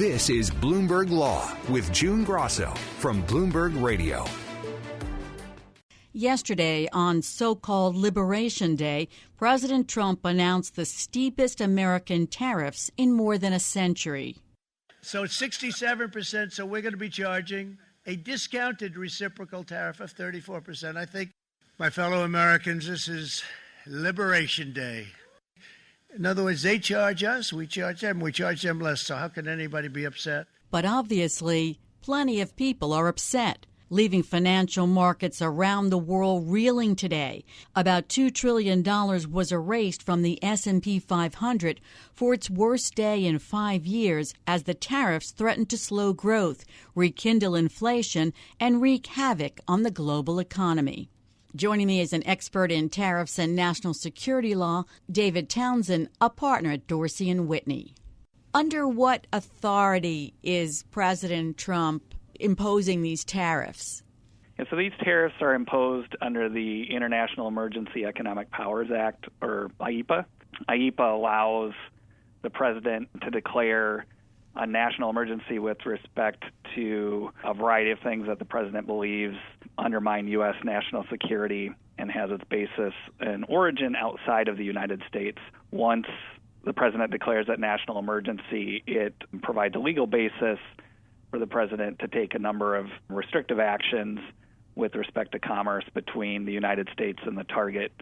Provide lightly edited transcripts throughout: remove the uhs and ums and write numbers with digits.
This is Bloomberg Law with June Grasso from Bloomberg Radio. Yesterday, on so-called Liberation Day, President Trump announced the steepest American tariffs in more than a century. So it's 67%, so we're going to be charging a discounted reciprocal tariff of 34%. I think, my fellow Americans, this is Liberation Day. In other words, they charge us, we charge them less, so how can anybody be upset? But obviously, plenty of people are upset, leaving financial markets around the world reeling today. About $2 trillion was erased from the S&P 500 for its worst day in 5 years as the tariffs threatened to slow growth, rekindle inflation, and wreak havoc on the global economy. Joining me is an expert in tariffs and national security law, David Townsend, a partner at Dorsey Whitney. Under what authority is President Trump imposing these tariffs? And so these tariffs are imposed under the International Emergency Economic Powers Act, or IEEPA. IEEPA allows the president to declare a national emergency with respect to a variety of things that the president believes undermine U.S. national security and has its basis and origin outside of the United States. Once the president declares that national emergency, it provides a legal basis for the president to take a number of restrictive actions with respect to commerce between the United States and the target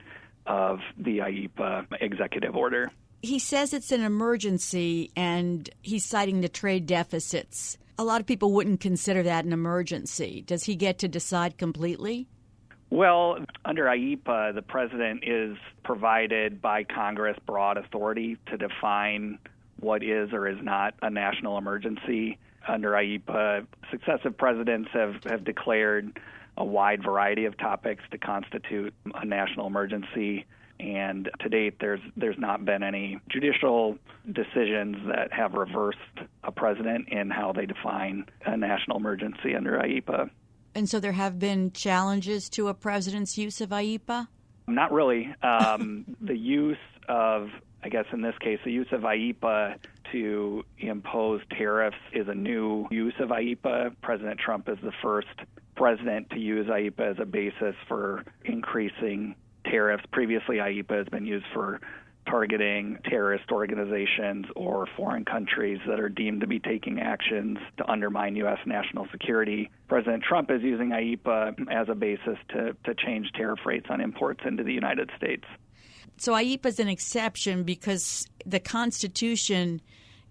of the IEEPA executive order. He says it's an emergency, and he's citing the trade deficits. A lot of people wouldn't consider that an emergency. Does he get to decide completely? Well, under IEEPA, the president is provided by Congress broad authority to define what is or is not a national emergency. Under IEEPA, successive presidents have declared a wide variety of topics to constitute a national emergency. And to date, there's not been any judicial decisions that have reversed a president in how they define a national emergency under IEEPA. And so there have been challenges to a president's use of IEEPA? Not really. The use of, I guess in this case, the use of IEEPA to impose tariffs is a new use of IEEPA. President Trump is the first president to use IEEPA as a basis for increasing tariffs. Previously, IEEPA has been used for targeting terrorist organizations or foreign countries that are deemed to be taking actions to undermine U.S. national security. President Trump is using IEEPA as a basis to change tariff rates on imports into the United States. So IEEPA is an exception because the Constitution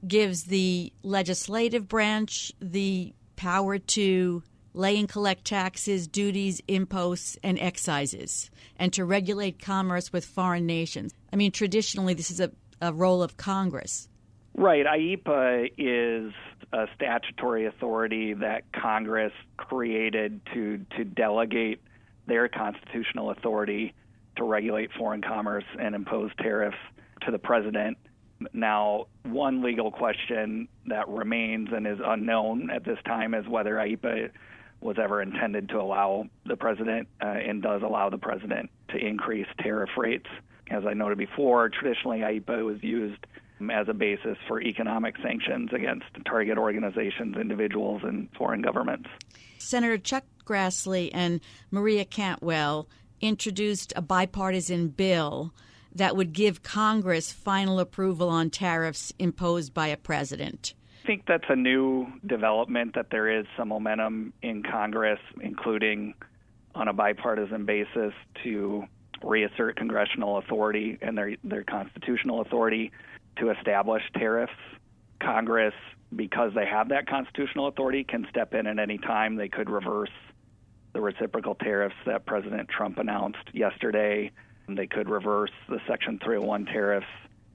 gives the legislative branch the power to lay and collect taxes, duties, imposts, and excises, and to regulate commerce with foreign nations. I mean, traditionally, this is a role of Congress. Right. IEEPA is a statutory authority that Congress created to delegate their constitutional authority to regulate foreign commerce and impose tariffs to the president. Now, one legal question that remains and is unknown at this time is whether IEEPA was ever intended to allow the president and does allow the president to increase tariff rates. As I noted before, traditionally IEEPA was used as a basis for economic sanctions against target organizations, individuals, and foreign governments. Senator Chuck Grassley and Maria Cantwell introduced a bipartisan bill that would give Congress final approval on tariffs imposed by a president. I think that's a new development, that there is some momentum in Congress, including on a bipartisan basis, to reassert congressional authority and their constitutional authority to establish tariffs. Congress, because they have that constitutional authority, can step in at any time. They could reverse the reciprocal tariffs that President Trump announced yesterday. They could reverse the Section 301 tariffs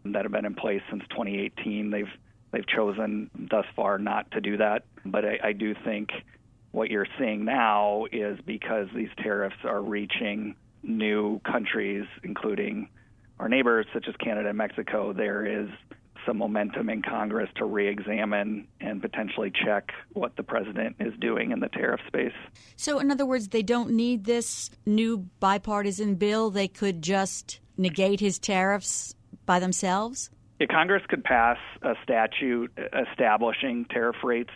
that have been in place since 2018. They've chosen thus far not to do that. But I do think what you're seeing now is because these tariffs are reaching new countries, including our neighbors such as Canada and Mexico, there is some momentum in Congress to re-examine and potentially check what the president is doing in the tariff space. So, in other words, they don't need this new bipartisan bill. They could just negate his tariffs by themselves? Congress could pass a statute establishing tariff rates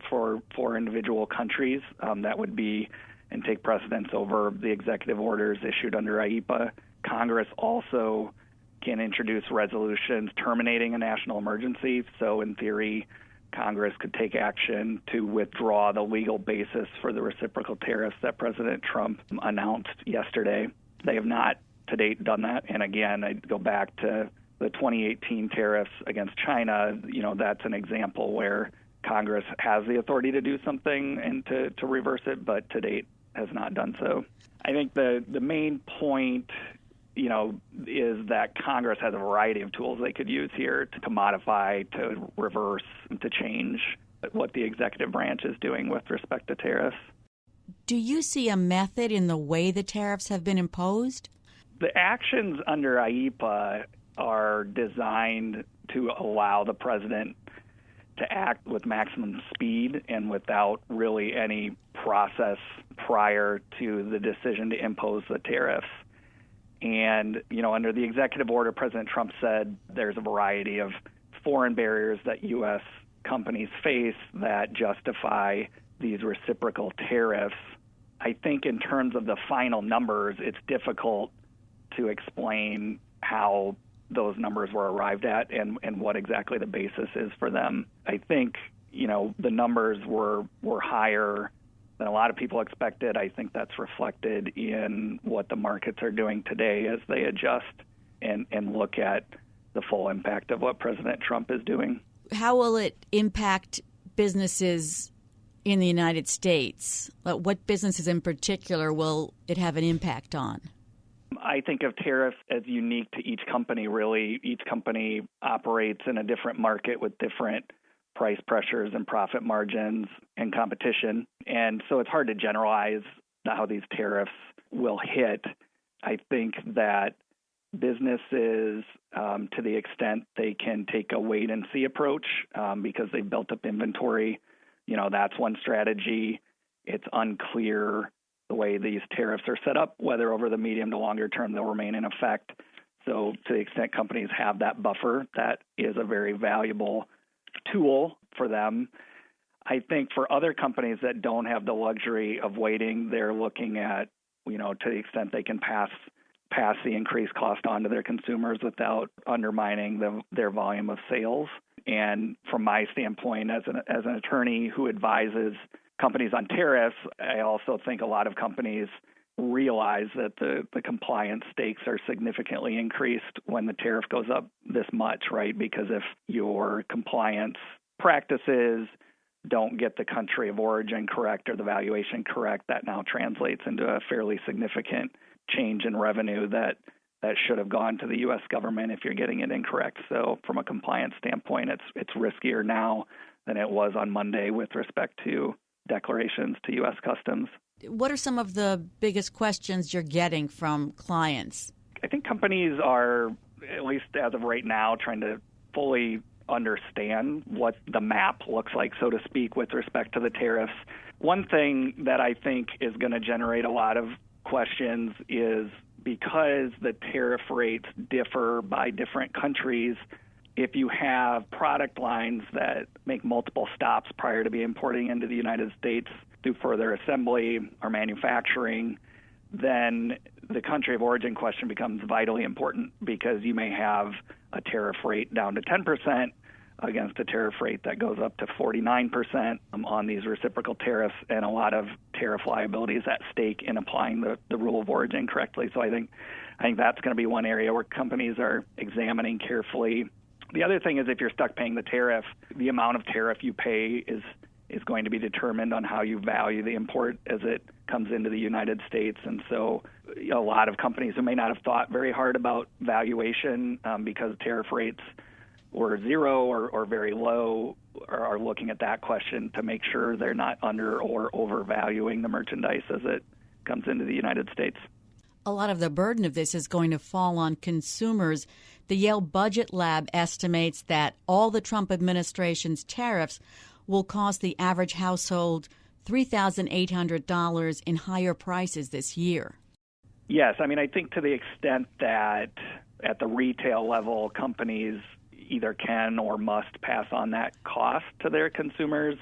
for individual countries. That would be and take precedence over the executive orders issued under IEEPA. Congress also can introduce resolutions terminating a national emergency. So in theory, Congress could take action to withdraw the legal basis for the reciprocal tariffs that President Trump announced yesterday. They have not to date done that. And again, I'd go back to the 2018 tariffs against China. That's an example where Congress has the authority to do something and to reverse it, but to date has not done so. I think the main point, is that Congress has a variety of tools they could use here to modify, to reverse, to change what the executive branch is doing with respect to tariffs. Do you see a method in the way the tariffs have been imposed? The actions under IEEPA are designed to allow the president to act with maximum speed and without really any process prior to the decision to impose the tariffs. And, under the executive order, President Trump said there's a variety of foreign barriers that U.S. companies face that justify these reciprocal tariffs. I think in terms of the final numbers, it's difficult to explain how those numbers were arrived at and what exactly the basis is for them. I think, the numbers were higher than a lot of people expected. I think that's reflected in what the markets are doing today as they adjust and look at the full impact of what President Trump is doing. How will it impact businesses in the United States? What businesses in particular will it have an impact on? I think of tariffs as unique to each company, really. Each company operates in a different market with different price pressures and profit margins and competition. And so it's hard to generalize how these tariffs will hit. I think that businesses, to the extent they can take a wait-and-see approach because they've built up inventory, that's one strategy. It's unclear the way these tariffs are set up, whether over the medium to longer term they'll remain in effect. So to the extent companies have that buffer, that is a very valuable tool for them. I think for other companies that don't have the luxury of waiting, they're looking at, to the extent they can pass the increased cost on to their consumers without undermining their volume of sales. And from my standpoint, as an attorney who advises companies on tariffs, I also think a lot of companies realize that the compliance stakes are significantly increased when the tariff goes up this much, right? Because if your compliance practices don't get the country of origin correct or the valuation correct, that now translates into a fairly significant change in revenue that should have gone to the U.S. government if you're getting it incorrect. So from a compliance standpoint, it's riskier now than it was on Monday with respect to declarations to U.S. Customs. What are some of the biggest questions you're getting from clients? I think companies are, at least as of right now, trying to fully understand what the map looks like, so to speak, with respect to the tariffs. One thing that I think is going to generate a lot of questions is because the tariff rates differ by different countries, if you have product lines that make multiple stops prior to be importing into the United States through further assembly or manufacturing, then the country of origin question becomes vitally important because you may have a tariff rate down to 10% against a tariff rate that goes up to 49% on these reciprocal tariffs, and a lot of tariff liabilities at stake in applying the rule of origin correctly. So I think that's going to be one area where companies are examining carefully. The other thing is if you're stuck paying the tariff, the amount of tariff you pay is going to be determined on how you value the import as it comes into the United States. And so a lot of companies who may not have thought very hard about valuation because tariff rates were zero or very low are looking at that question to make sure they're not under or overvaluing the merchandise as it comes into the United States. A lot of the burden of this is going to fall on consumers. The Yale Budget Lab estimates that all the Trump administration's tariffs will cost the average household $3,800 in higher prices this year. Yes. I mean, I think to the extent that at the retail level, companies, either can or must pass on that cost to their consumers,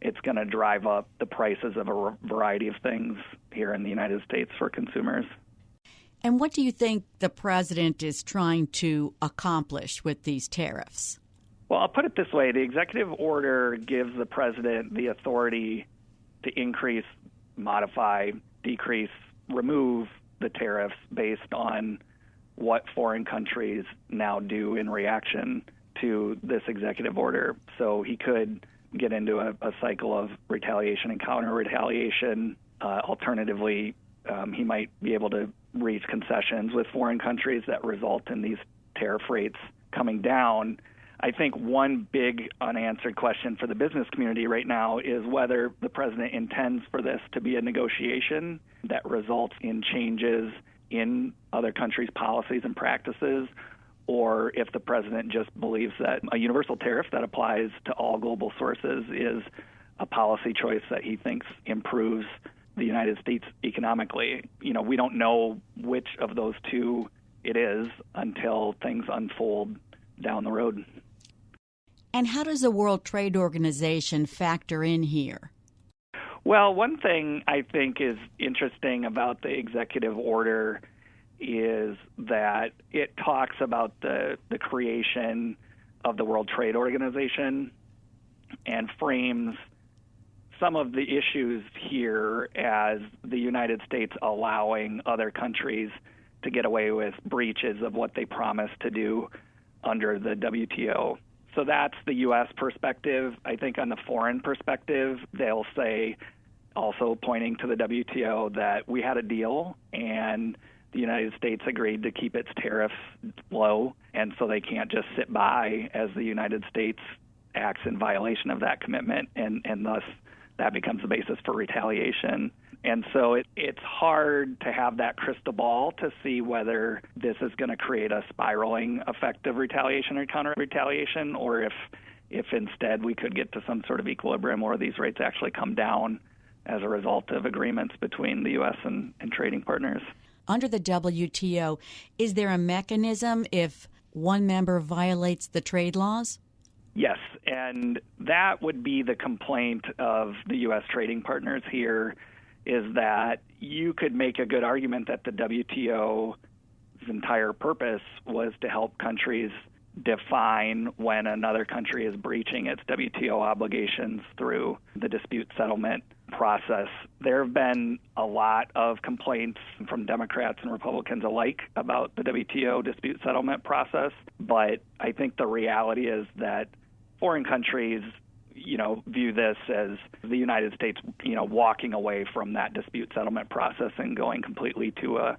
it's going to drive up the prices of a variety of things here in the United States for consumers. And what do you think the president is trying to accomplish with these tariffs? Well, I'll put it this way. The executive order gives the president the authority to increase, modify, decrease, remove the tariffs based on what foreign countries now do in reaction to this executive order. So he could get into a cycle of retaliation and counter-retaliation. Alternatively, he might be able to reach concessions with foreign countries that result in these tariff rates coming down. I think one big unanswered question for the business community right now is whether the president intends for this to be a negotiation that results in changes in other countries' policies and practices, or if the president just believes that a universal tariff that applies to all global sources is a policy choice that he thinks improves the United States economically. We don't know which of those two it is until things unfold down the road. And how does the World Trade Organization factor in here? Well, one thing I think is interesting about the executive order is that it talks about the creation of the World Trade Organization and frames some of the issues here as the United States allowing other countries to get away with breaches of what they promised to do under the WTO. So that's the U.S. perspective. I think on the foreign perspective, they'll say, also pointing to the WTO, that we had a deal and the United States agreed to keep its tariffs low, and so they can't just sit by as the United States acts in violation of that commitment, and thus that becomes the basis for retaliation. And so it's hard to have that crystal ball to see whether this is going to create a spiraling effect of retaliation or counter-retaliation, or if instead we could get to some sort of equilibrium where these rates actually come down as a result of agreements between the U.S. and trading partners. Under the WTO, is there a mechanism if one member violates the trade laws? Yes, and that would be the complaint of the U.S. trading partners here, is that you could make a good argument that the WTO's entire purpose was to help countries define when another country is breaching its WTO obligations through the dispute settlement process. There have been a lot of complaints from Democrats and Republicans alike about the WTO dispute settlement process, but I think the reality is that foreign countries view this as the United States, walking away from that dispute settlement process and going completely to a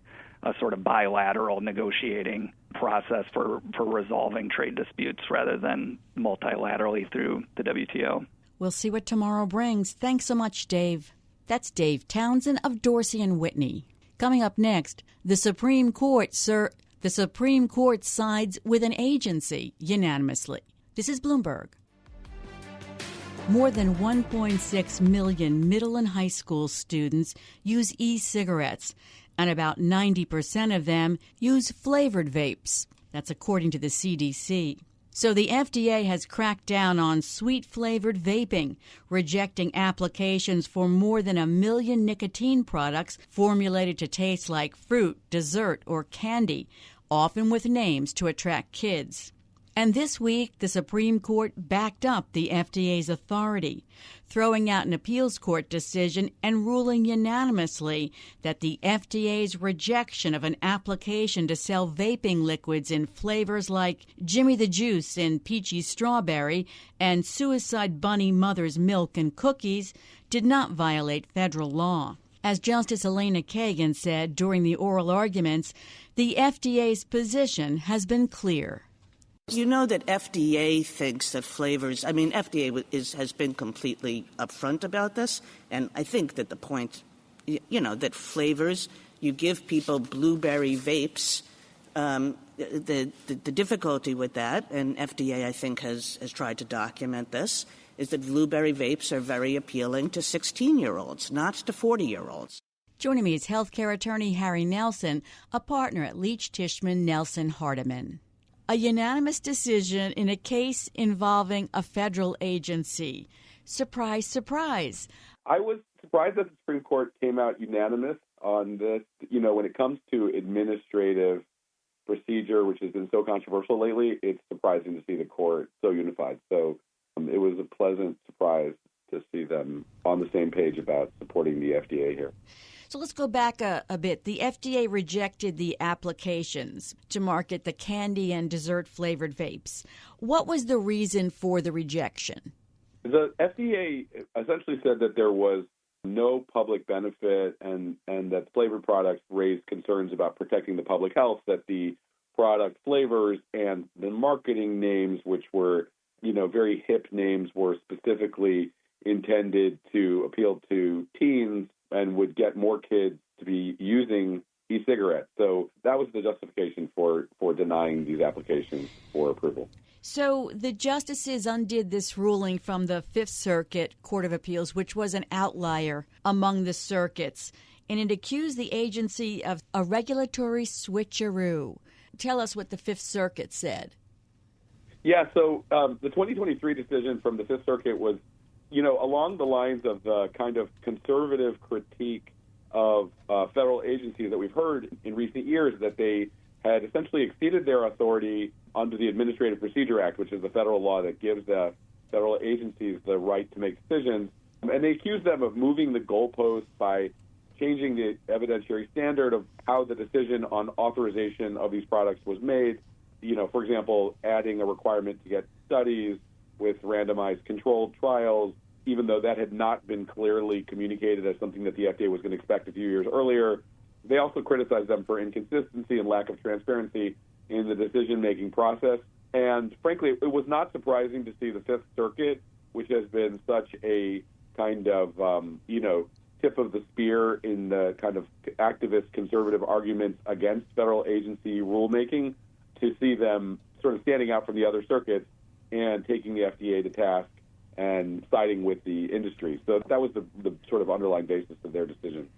sort of bilateral negotiating process for resolving trade disputes rather than multilaterally through the WTO. We'll see what tomorrow brings. Thanks so much, Dave. That's Dave Townsend of Dorsey and Whitney. Coming up next, the Supreme Court sides with an agency unanimously. This is Bloomberg. More than 1.6 million middle and high school students use e-cigarettes, and about 90% of them use flavored vapes. That's according to the CDC. So the FDA has cracked down on sweet-flavored vaping, rejecting applications for more than 1 million nicotine products formulated to taste like fruit, dessert, or candy, often with names to attract kids. And this week, the Supreme Court backed up the FDA's authority, throwing out an appeals court decision and ruling unanimously that the FDA's rejection of an application to sell vaping liquids in flavors like Jimmy the Juice and Peachy Strawberry and Suicide Bunny Mother's Milk and Cookies did not violate federal law. As Justice Elena Kagan said during the oral arguments, the FDA's position has been clear. You know that FDA thinks that flavors, FDA has been completely upfront about this, and I think that the point, that flavors, you give people blueberry vapes, the difficulty with that, and FDA I think has tried to document this, is that blueberry vapes are very appealing to 16-year-olds, not to 40-year-olds. Joining me is healthcare attorney Harry Nelson, a partner at Leech Tishman Nelson Hardiman. A unanimous decision in a case involving a federal agency. Surprise, surprise. I was surprised that the Supreme Court came out unanimous on this. When it comes to administrative procedure, which has been so controversial lately, it's surprising to see the court so unified. So it was a pleasant surprise to see them on the same page about supporting the FDA here. So let's go back a bit. The FDA rejected the applications to market the candy and dessert-flavored vapes. What was the reason for the rejection? The FDA essentially said that there was no public benefit and that flavored products raised concerns about protecting the public health, that the product flavors and the marketing names, which were, very hip names, were specifically intended to appeal to teens and would get more kids to be using e-cigarettes. So that was the justification for denying these applications for approval. So the justices undid this ruling from the Fifth Circuit Court of Appeals, which was an outlier among the circuits, and it accused the agency of a regulatory switcheroo. Tell us what the Fifth Circuit said. Yeah, so the 2023 decision from the Fifth Circuit was, along the lines of the kind of conservative critique of federal agencies that we've heard in recent years, that they had essentially exceeded their authority under the Administrative Procedure Act, which is the federal law that gives the federal agencies the right to make decisions. And they accused them of moving the goalposts by changing the evidentiary standard of how the decision on authorization of these products was made. For example, adding a requirement to get studies with randomized controlled trials, even though that had not been clearly communicated as something that the FDA was going to expect a few years earlier. They also criticized them for inconsistency and lack of transparency in the decision-making process. And frankly, it was not surprising to see the Fifth Circuit, which has been such a kind of, tip of the spear in the kind of activist conservative arguments against federal agency rulemaking, to see them sort of standing out from the other circuits and taking the FDA to task and siding with the industry. So that was the sort of underlying basis of their decision.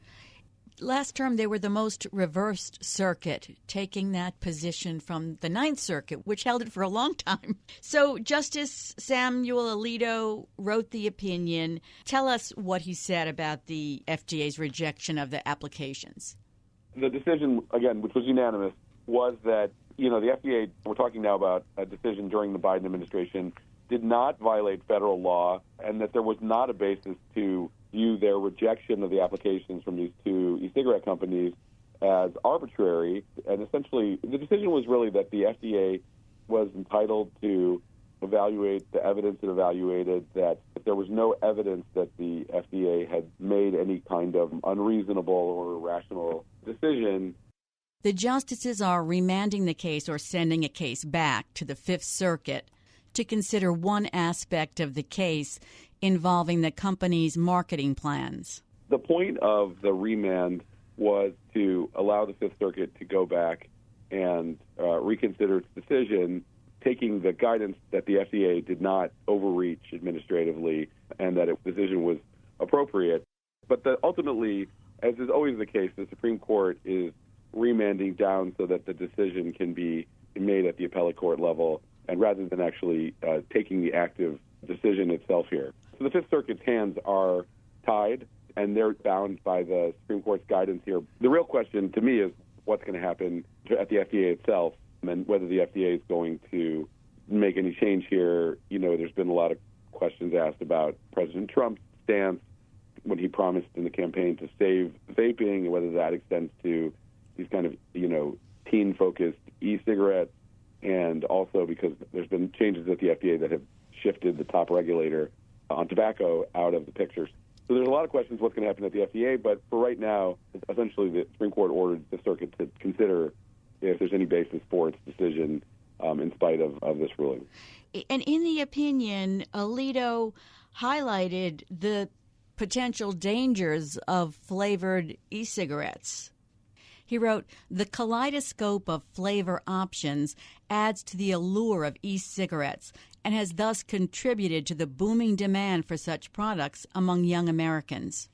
Last term, they were the most reversed circuit, taking that position from the Ninth Circuit, which held it for a long time. So Justice Samuel Alito wrote the opinion. Tell us what he said about the FDA's rejection of the applications. The decision, again, which was unanimous, was that, the FDA, we're talking now about a decision during the Biden administration, did not violate federal law, and that there was not a basis to view their rejection of the applications from these two e-cigarette companies as arbitrary. And essentially, the decision was really that the FDA was entitled to evaluate the evidence it evaluated, that there was no evidence that the FDA had made any kind of unreasonable or irrational decision. The justices are remanding the case or sending a case back to the Fifth Circuit to consider one aspect of the case involving the company's marketing plans. The point of the remand was to allow the Fifth Circuit to go back and reconsider its decision, taking the guidance that the FDA did not overreach administratively and that its decision was appropriate. But ultimately, as is always the case, the Supreme Court is remanding down so that the decision can be made at the appellate court level, and rather than actually taking the active decision itself here. So the Fifth Circuit's hands are tied, and they're bound by the Supreme Court's guidance here. The real question to me is what's going to happen at the FDA itself, and whether the FDA is going to make any change here. There's been a lot of questions asked about President Trump's stance when he promised in the campaign to save vaping, and whether that extends to these kind of, teen-focused e-cigarettes, and also because there's been changes at the FDA that have shifted the top regulator on tobacco out of the pictures. So there's a lot of questions what's going to happen at the FDA, but for right now, essentially the Supreme Court ordered the circuit to consider if there's any basis for its decision in spite of this ruling. And in the opinion, Alito highlighted the potential dangers of flavored e-cigarettes. He wrote, "The kaleidoscope of flavor options adds to the allure of e-cigarettes and has thus contributed to the booming demand for such products among young Americans."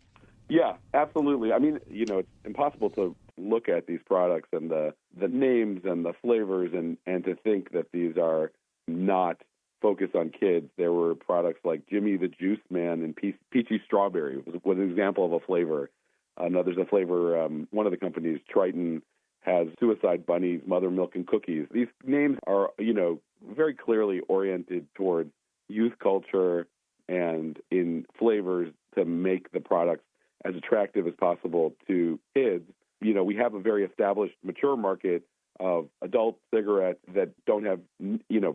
Yeah, absolutely. I mean, it's impossible to look at these products and the names and the flavors and to think that these are not focused on kids. There were products like Jimmy the Juice Man and Peachy Strawberry was an example of a flavor. There's a flavor, one of the companies, Triton, has Suicide Bunnies, Mother Milk, and Cookies. These names are, very clearly oriented towards youth culture and in flavors to make the products as attractive as possible to kids. We have a very established, mature market of adult cigarettes that don't have,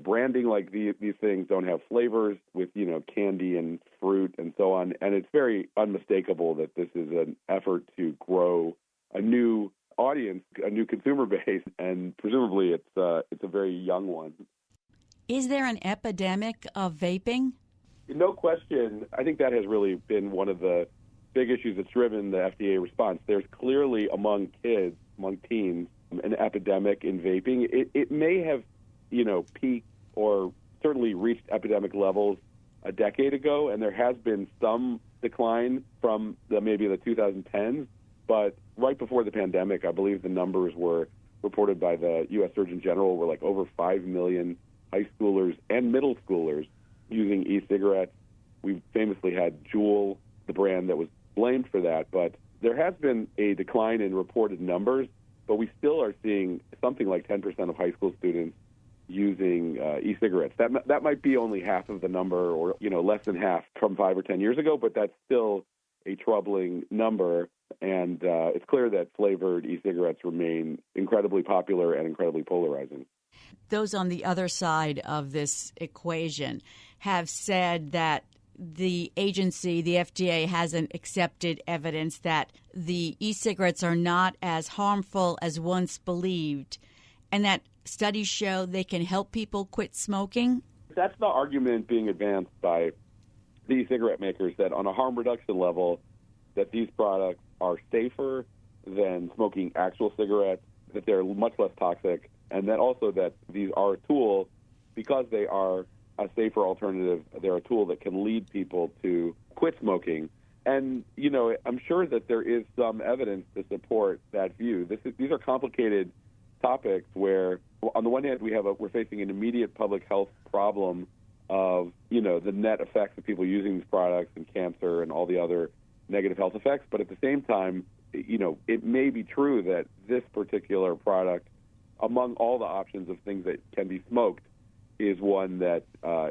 branding like these things, don't have flavors with, candy and fruit and so on. And it's very unmistakable that this is an effort to grow a new audience, a new consumer base, and presumably it's a very young one. Is there an epidemic of vaping? No question. I think that has really been one of the big issues that's driven the FDA response. There's clearly among kids, among teens, an epidemic in vaping. It may have, peaked or certainly reached epidemic levels a decade ago, and there has been some decline from maybe the 2010s. But right before the pandemic, I believe the numbers were reported by the U.S. Surgeon General were like over 5 million high schoolers and middle schoolers using e-cigarettes. We famously had Juul, the brand that was blamed for that. But there has been a decline in reported numbers, but we still are seeing something like 10% of high school students using e-cigarettes. That might be only half of the number, or less than half from 5 or 10 years ago, but that's still a troubling number. And it's clear that flavored e-cigarettes remain incredibly popular and incredibly polarizing. Those on the other side of this equation have said that the agency, the FDA, hasn't accepted evidence that the e-cigarettes are not as harmful as once believed, and that studies show they can help people quit smoking? That's the argument being advanced by the e-cigarette makers, that on a harm reduction level, that these products are safer than smoking actual cigarettes, that they're much less toxic, and that also that these are a tool, because they are a safer alternative, they're a tool that can lead people to quit smoking. And, I'm sure that there is some evidence to support that view. These are complicated topics where, on the one hand, we're facing an immediate public health problem of, the net effects of people using these products and cancer and all the other negative health effects. But at the same time, it may be true that this particular product, among all the options of things that can be smoked, is one that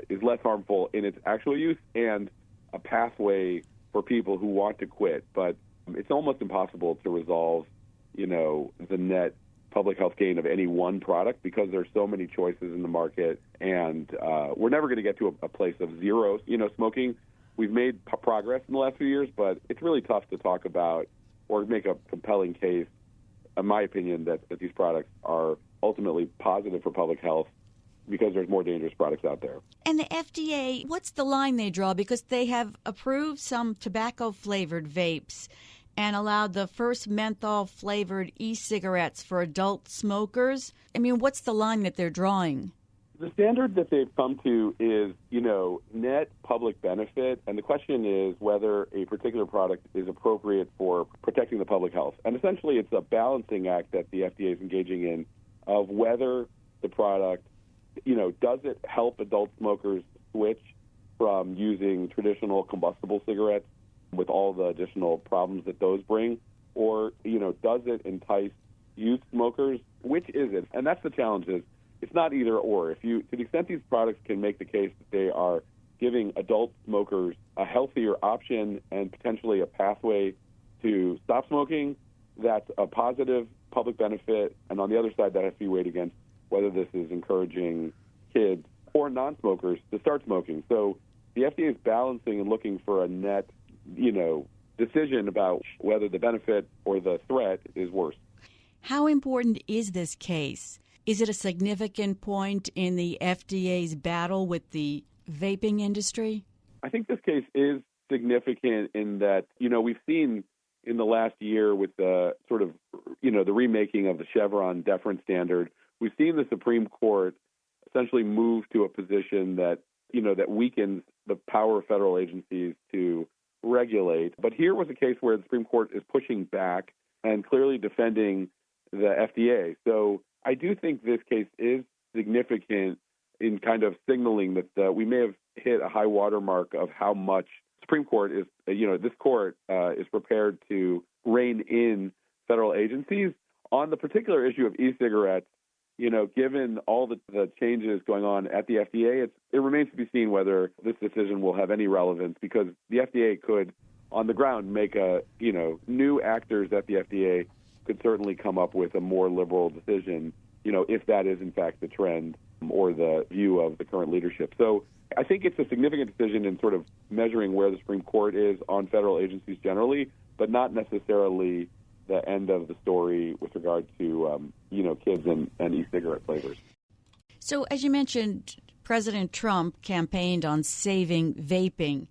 is less harmful in its actual use and a pathway for people who want to quit. But it's almost impossible to resolve, the net public health gain of any one product, because there's so many choices in the market, and we're never going to get to a place of zero, smoking. We've made progress in the last few years, but it's really tough to talk about or make a compelling case, in my opinion, that these products are ultimately positive for public health, because there's more dangerous products out there. And the FDA, what's the line they draw? Because they have approved some tobacco-flavored vapes and allowed the first menthol-flavored e-cigarettes for adult smokers. I mean, what's the line that they're drawing? The standard that they've come to is, net public benefit, and the question is whether a particular product is appropriate for protecting the public health. And essentially, it's a balancing act that the FDA is engaging in of whether the product, does it help adult smokers switch from using traditional combustible cigarettes with all the additional problems that those bring, or, does it entice youth smokers? Which is it? And that's the challenge. Is it's not either or. To the extent these products can make the case that they are giving adult smokers a healthier option and potentially a pathway to stop smoking, that's a positive public benefit. And on the other side, that has to be weighed against whether this is encouraging kids or non-smokers to start smoking. So the FDA is balancing and looking for a net, decision about whether the benefit or the threat is worse. How important is this case? Is it a significant point in the FDA's battle with the vaping industry? I think this case is significant in that, we've seen in the last year with the sort of, the remaking of the Chevron deference standard, we've seen the Supreme Court essentially move to a position that, that weakens the power of federal agencies to regulate. But here was a case where the Supreme Court is pushing back and clearly defending the FDA. So I do think this case is significant in kind of signaling that we may have hit a high watermark of how much Supreme Court is, this court is prepared to rein in federal agencies. On the particular issue of e-cigarettes, given all the changes going on at the FDA, it remains to be seen whether this decision will have any relevance, because the FDA could, on the ground, make new actors at the FDA could certainly come up with a more liberal decision, if that is in fact the trend or the view of the current leadership. So I think it's a significant decision in sort of measuring where the Supreme Court is on federal agencies generally, but not necessarily the end of the story with regard to, kids and e-cigarette flavors. So as you mentioned, President Trump campaigned on saving vaping,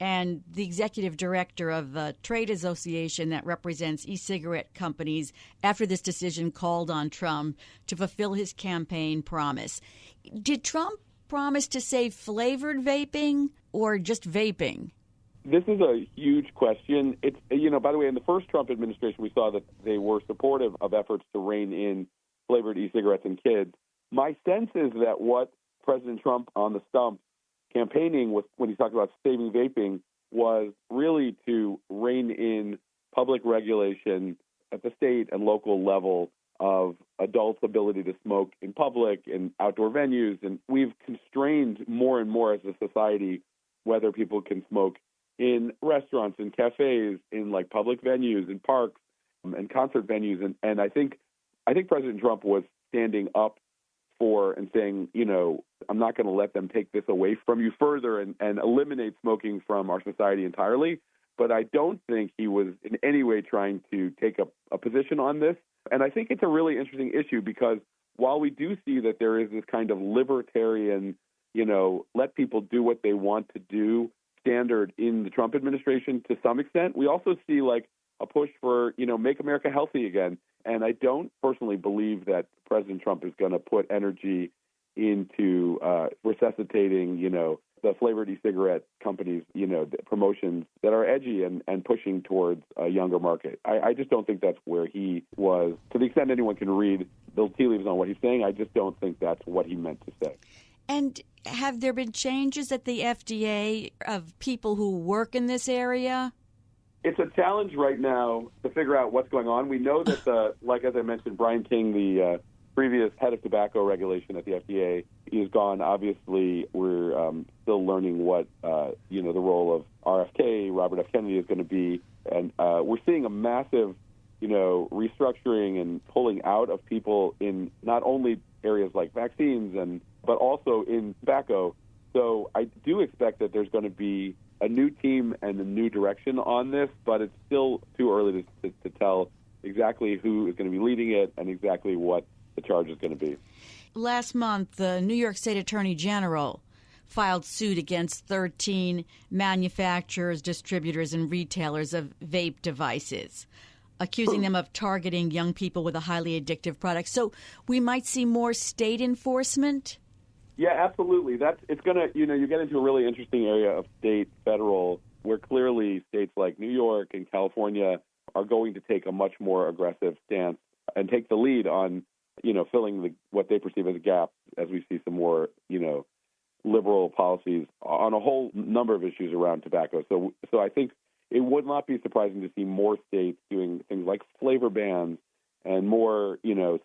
and the executive director of the trade association that represents e-cigarette companies after this decision called on Trump to fulfill his campaign promise. Did Trump promise to save flavored vaping or just vaping? This is a huge question. It's, by the way, in the first Trump administration, we saw that they were supportive of efforts to rein in flavored e-cigarettes in kids. My sense is that what President Trump on the stump campaigning with when he talked about saving vaping was really to rein in public regulation at the state and local level of adults' ability to smoke in public and outdoor venues. And we've constrained more and more as a society whether people can smoke in restaurants, in cafes, in like public venues, in parks, and concert venues. And I think President Trump was standing up for and saying, I'm not going to let them take this away from you further and eliminate smoking from our society entirely. But I don't think he was in any way trying to take a position on this. And I think it's a really interesting issue because while we do see that there is this kind of libertarian, let people do what they want to do standard in the Trump administration to some extent, we also see like a push for, make America healthy again. And I don't personally believe that President Trump is going to put energy into resuscitating, the flavored e-cigarette companies, the promotions that are edgy and pushing towards a younger market. I just don't think that's where he was. To the extent anyone can read the tea leaves on what he's saying, I just don't think that's what he meant to say. And have there been changes at the FDA of people who work in this area? It's a challenge right now to figure out what's going on. We know that, as I mentioned, Brian King, the previous head of tobacco regulation at the FDA, he is gone. Obviously, we're still learning what, the role of RFK, Robert F. Kennedy, is going to be. And we're seeing a massive, restructuring and pulling out of people in not only areas like vaccines, but also in tobacco. So I do expect that there's going to be a new team and a new direction on this, but it's still too early to tell exactly who is going to be leading it and exactly what the charge is going to be. Last month, the New York State Attorney General filed suit against 13 manufacturers, distributors, and retailers of vape devices, accusing them of targeting young people with a highly addictive product. So we might see more state enforcement? Yeah, absolutely. It's going to, you get into a really interesting area of state, federal, where clearly states like New York and California are going to take a much more aggressive stance and take the lead on, filling what they perceive as a gap as we see some more, liberal policies on a whole number of issues around tobacco. So I think it would not be surprising to see more states doing things like flavor bans and more,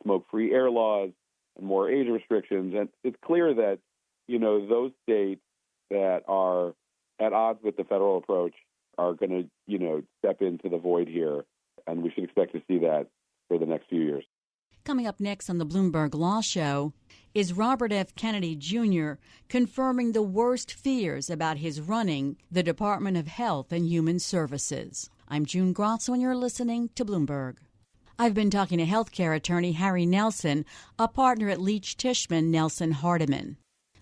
smoke-free air laws and more age restrictions. And it's clear that, those states that are at odds with the federal approach are going to, step into the void here. And we should expect to see that for the next few years. Coming up next on the Bloomberg Law Show, is Robert F. Kennedy Jr. confirming the worst fears about his running the Department of Health and Human Services. I'm June Grasso, and you're listening to Bloomberg. I've been talking to healthcare attorney Harry Nelson, a partner at Leech Tishman Nelson Hardiman.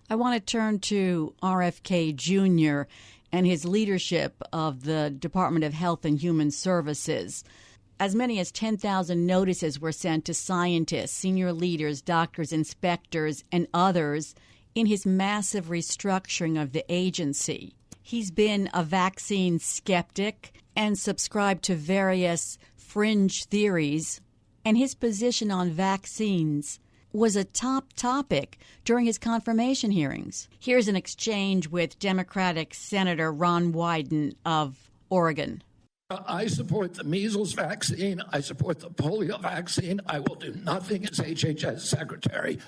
I want to turn to RFK Jr. and his leadership of the Department of Health and Human Services. As many as 10,000 notices were sent to scientists, senior leaders, doctors, inspectors, and others in his massive restructuring of the agency. He's been a vaccine skeptic and subscribed to various fringe theories, and his position on vaccines was a top topic during his confirmation hearings. Here's an exchange with Democratic Senator Ron Wyden of Oregon. I support the measles vaccine. I support the polio vaccine. I will do nothing as HHS secretary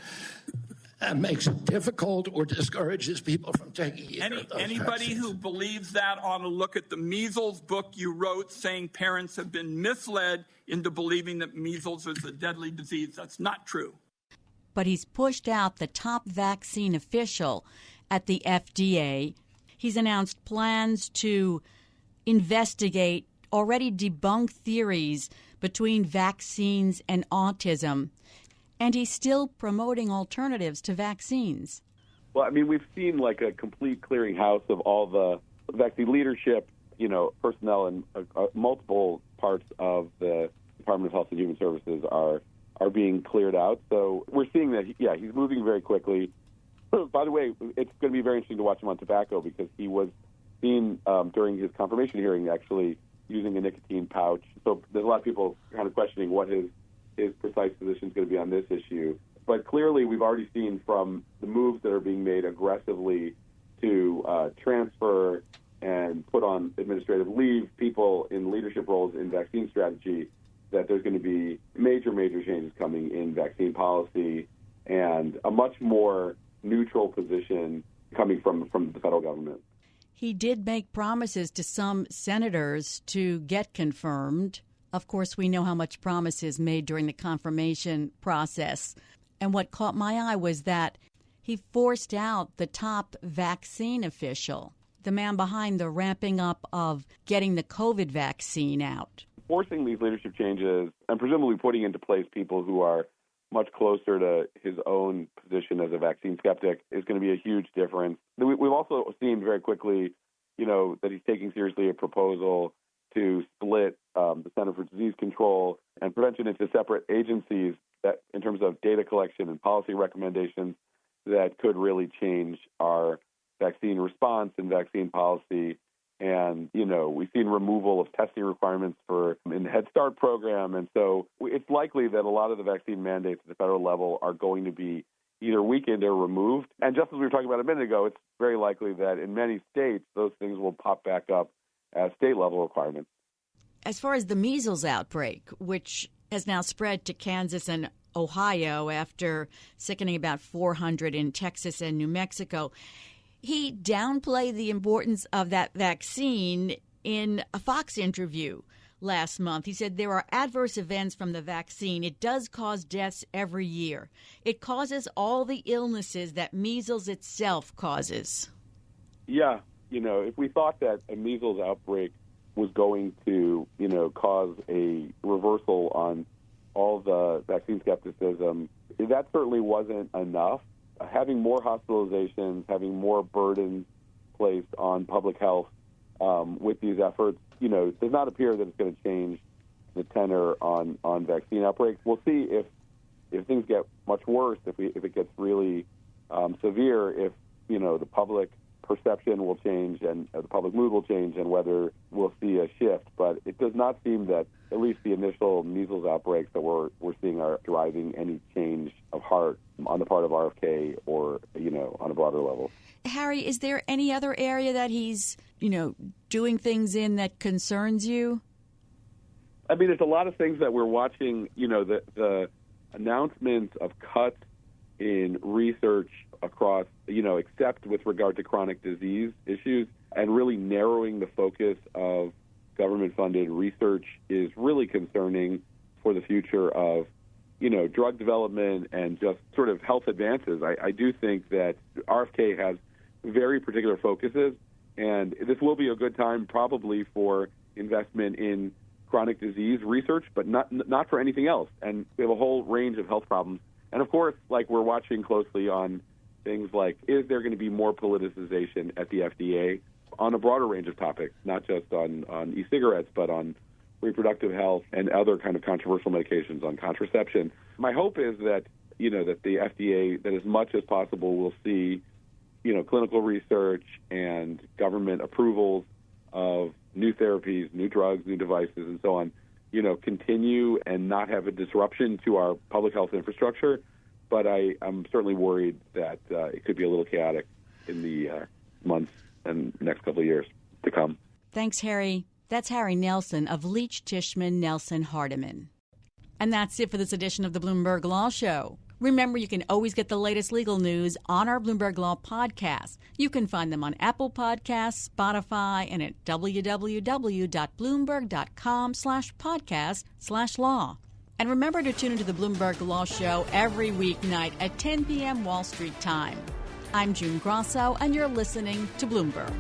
that makes it difficult or discourages people from taking either of those Anybody vaccines. who believes that ought to look at the measles book you wrote saying parents have been misled into believing that measles is a deadly disease. That's not true. But he's pushed out the top vaccine official at the FDA. He's announced plans to investigate already debunked theories between vaccines and autism. And he's still promoting alternatives to vaccines. Well, I mean, we've seen like a complete clearinghouse of all the vaccine leadership, personnel in multiple parts of the Department of Health and Human Services are being cleared out. So we're seeing that, he's moving very quickly. By the way, it's going to be very interesting to watch him on tobacco because he was seen during his confirmation hearing actually using a nicotine pouch. So there's a lot of people kind of questioning what his precise position is going to be on this issue. But clearly, we've already seen from the moves that are being made aggressively to transfer and put on administrative leave people in leadership roles in vaccine strategy that there's going to be major changes coming in vaccine policy and a much more neutral position coming from the federal government. He did make promises to some senators to get confirmed. Of course, we know how much promises made during the confirmation process. And what caught my eye was that he forced out the top vaccine official, the man behind the ramping up of getting the COVID vaccine out. Forcing these leadership changes and presumably putting into place people who are much closer to his own position as a vaccine skeptic is going to be a huge difference. We've also seen very quickly, that he's taking seriously a proposal to split the Center for Disease Control and Prevention into separate agencies that, in terms of data collection and policy recommendations, that could really change our vaccine response and vaccine policy. And, we've seen removal of testing requirements in the Head Start program. And so it's likely that a lot of the vaccine mandates at the federal level are going to be either weakened or removed. And just as we were talking about a minute ago, it's very likely that in many states, those things will pop back up as state-level requirements. As far as the measles outbreak, which has now spread to Kansas and Ohio after sickening about 400 in Texas and New Mexico, he downplayed the importance of that vaccine in a Fox interview last month. He said there are adverse events from the vaccine. It does cause deaths every year. It causes all the illnesses that measles itself causes. Yeah. If we thought that a measles outbreak was going to, cause a reversal on all the vaccine skepticism, that certainly wasn't enough. Having more hospitalizations, having more burdens placed on public health with these efforts, does not appear that it's going to change the tenor on vaccine outbreaks. We'll see if things get much worse, if it gets really severe, if, the public perception will change and the public mood will change and whether we'll see a shift. But it does not seem that at least the initial measles outbreaks that we're seeing are driving any change of heart on the part of RFK or, on a broader level. Harry, is there any other area that he's, doing things in that concerns you? I mean, there's a lot of things that we're watching, the announcements of cuts in research across, except with regard to chronic disease issues, and really narrowing the focus of government-funded research is really concerning for the future of, drug development and just sort of health advances. I do think that RFK has very particular focuses, and this will be a good time probably for investment in chronic disease research, but not for anything else. And we have a whole range of health problems. And, of course, we're watching closely on things like, is there going to be more politicization at the FDA on a broader range of topics, not just on e-cigarettes, but on reproductive health and other kind of controversial medications, on contraception. My hope is that, that the FDA, that as much as possible, will see, clinical research and government government approvals of new therapies, new drugs, new devices, and so on, continue and not have a disruption to our public health infrastructure. But I'm certainly worried that it could be a little chaotic in the months and next couple of years to come. Thanks, Harry. That's Harry Nelson of Leech Tishman Nelson Hardiman. And that's it for this edition of the Bloomberg Law Show. Remember, you can always get the latest legal news on our Bloomberg Law podcasts. You can find them on Apple Podcasts, Spotify, and at www.bloomberg.com/podcast/law. And remember to tune into the Bloomberg Law Show every weeknight at 10 p.m. Wall Street time. I'm June Grasso, and you're listening to Bloomberg.